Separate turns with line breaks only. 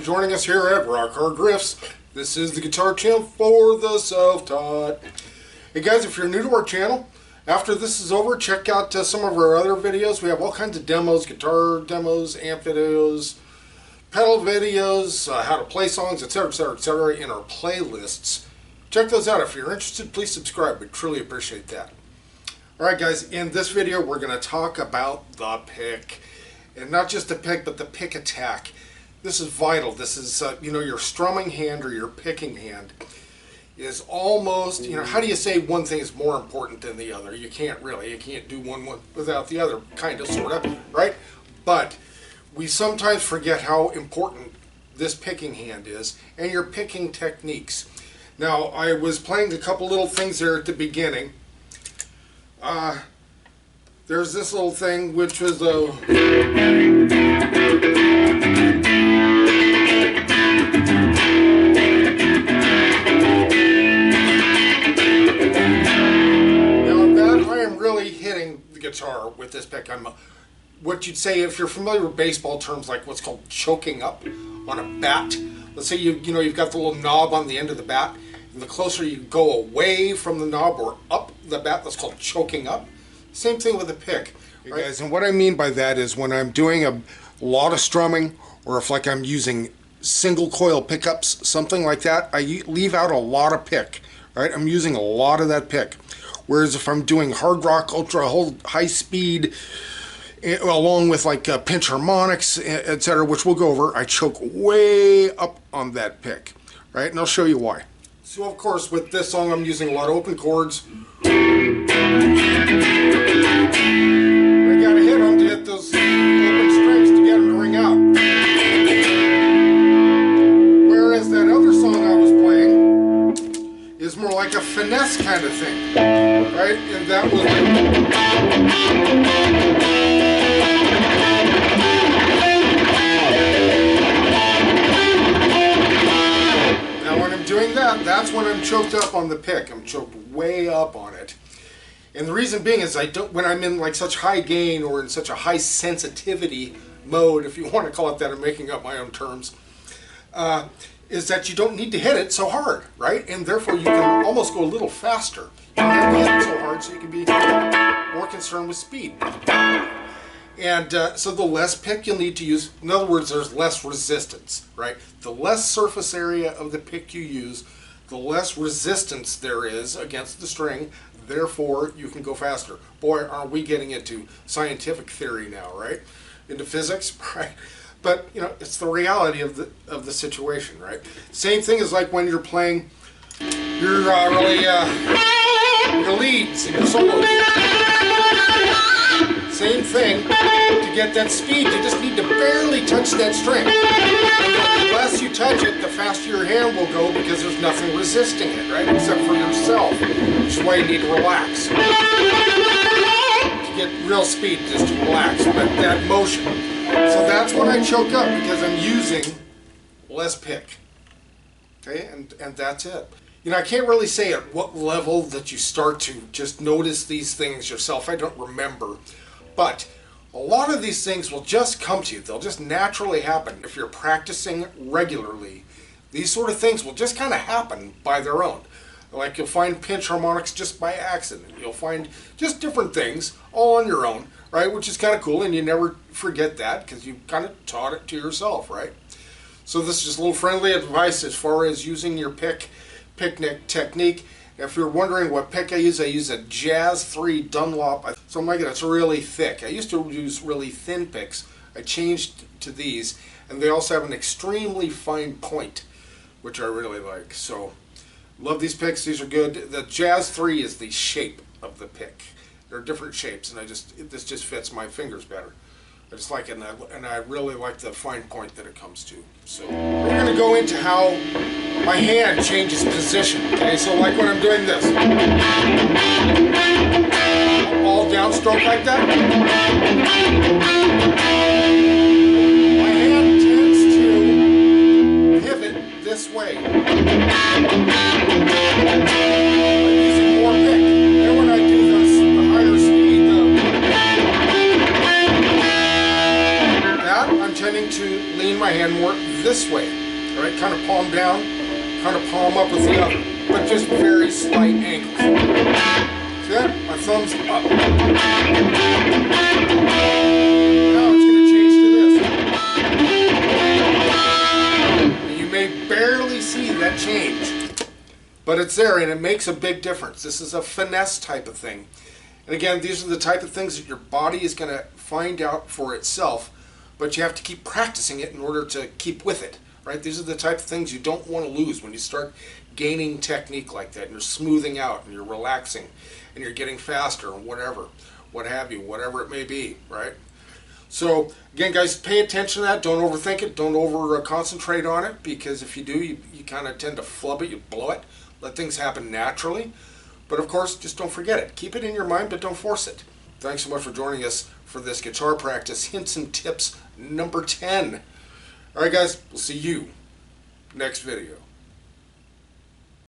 joining us here at RHR Griffs. This is the guitar channel for the self-taught. Hey guys, if you're new to our channel, after this is over, check out some of our other videos. We have all kinds of demos, guitar demos, amp videos, pedal videos, how to play songs, etc., etc., in our playlists. Check those out. If you're interested, please subscribe. We truly appreciate that. Alright guys, in this video we're going to talk about the pick. And not just the pick, but the Pic Attack. This is vital. This is, your strumming hand or your picking hand is almost, how do you say one thing is more important than the other? You can't really. You can't do one without the other, kind of, sort of, right? But we sometimes forget how important this picking hand is and your picking techniques. Now, I was playing a couple little things there at the beginning. There's this little thing which was a... guitar with this pick. I'm what you'd say, if you're familiar with baseball terms, like what's called choking up on a bat. Let's say you've got the little knob on the end of the bat, and the closer you go away from the knob or up the bat, that's called choking up. Same thing with the pick, right? Guys, and what I mean by that is when I'm doing a lot of strumming, or if like I'm using single coil pickups, something like that, I leave out a lot of pick, right? I'm using a lot of that pick. Whereas if I'm doing hard rock, ultra high speed, along with like pinch harmonics, etc., which we'll go over, I choke way up on that pick, right? And I'll show you why. So of course with this song I'm using a lot of open chords. I gotta hit them to hit those open strings to get them to ring out. Whereas that other song I was playing is more like a finesse kind of thing, right? And that was like... Now when I'm doing that, that's when I'm choked up on the pick. I'm choked way up on it. And the reason being is when I'm in like such high gain or in such a high sensitivity mode, if you want to call it that, I'm making up my own terms, is that you don't need to hit it so hard, right? And therefore you can almost go a little faster. You don't have to hit it so hard, so you can be more concerned with speed. And so the less pick you'll need to use, in other words, there's less resistance, right? The less surface area of the pick you use, the less resistance there is against the string, therefore you can go faster. Boy, aren't we getting into scientific theory now, right? Into physics, right? But it's the reality of the situation, right? Same thing as like when you're playing your your leads and your solos. Same thing. To get that speed, you just need to barely touch that string. And the less you touch it, the faster your hand will go because there's nothing resisting it, right? Except for yourself, which is why you need to relax. To get real speed, just to relax, but that motion. So that's when I choke up, because I'm using less pick. Okay, and that's it. I can't really say at what level that you start to just notice these things yourself. I don't remember. But a lot of these things will just come to you. They'll just naturally happen. If you're practicing regularly, these sort of things will just kind of happen by their own. Like you'll find pinch harmonics just by accident. You'll find just different things all on your own, right? Which is kind of cool, and you never forget that because you kind of taught it to yourself, right? So this is just a little friendly advice as far as using your picnic technique. If you're wondering what pick I use a Jazz 3 Dunlop. So I'm like, it's really thick. I used to use really thin picks. I changed to these, and they also have an extremely fine point, which I really like. So love these picks. These are good. The Jazz 3 is the shape of the pick. There are different shapes, and this just fits my fingers better. I just like it, and I really like the fine point that it comes to. So we're going to go into how my hand changes position. Okay, so like when I'm doing this, all downstroke like that. My hand tends to pivot this way. I'm using more pick. Then when I do the higher speed, I'm tending to lean my hand more this way, all right? Kind of palm down, kind of palm up with the other, but just very slight angles. See that? My thumb's up. Now it's going to change to this. You may barely see that change, but it's there, and it makes a big difference. This is a finesse type of thing. And again, these are the type of things that your body is going to find out for itself, but you have to keep practicing it in order to keep with it, right? These are the type of things you don't want to lose when you start gaining technique like that, and you're smoothing out, and you're relaxing, and you're getting faster, or whatever, what have you, whatever it may be, right? So again, guys, pay attention to that. Don't overthink it. Don't over concentrate on it, because if you do, you kind of tend to flub it, you blow it. Let things happen naturally. But of course, just don't forget it. Keep it in your mind, but don't force it. Thanks so much for joining us for this guitar practice hints and tips number 10. All right, guys, we'll see you next video.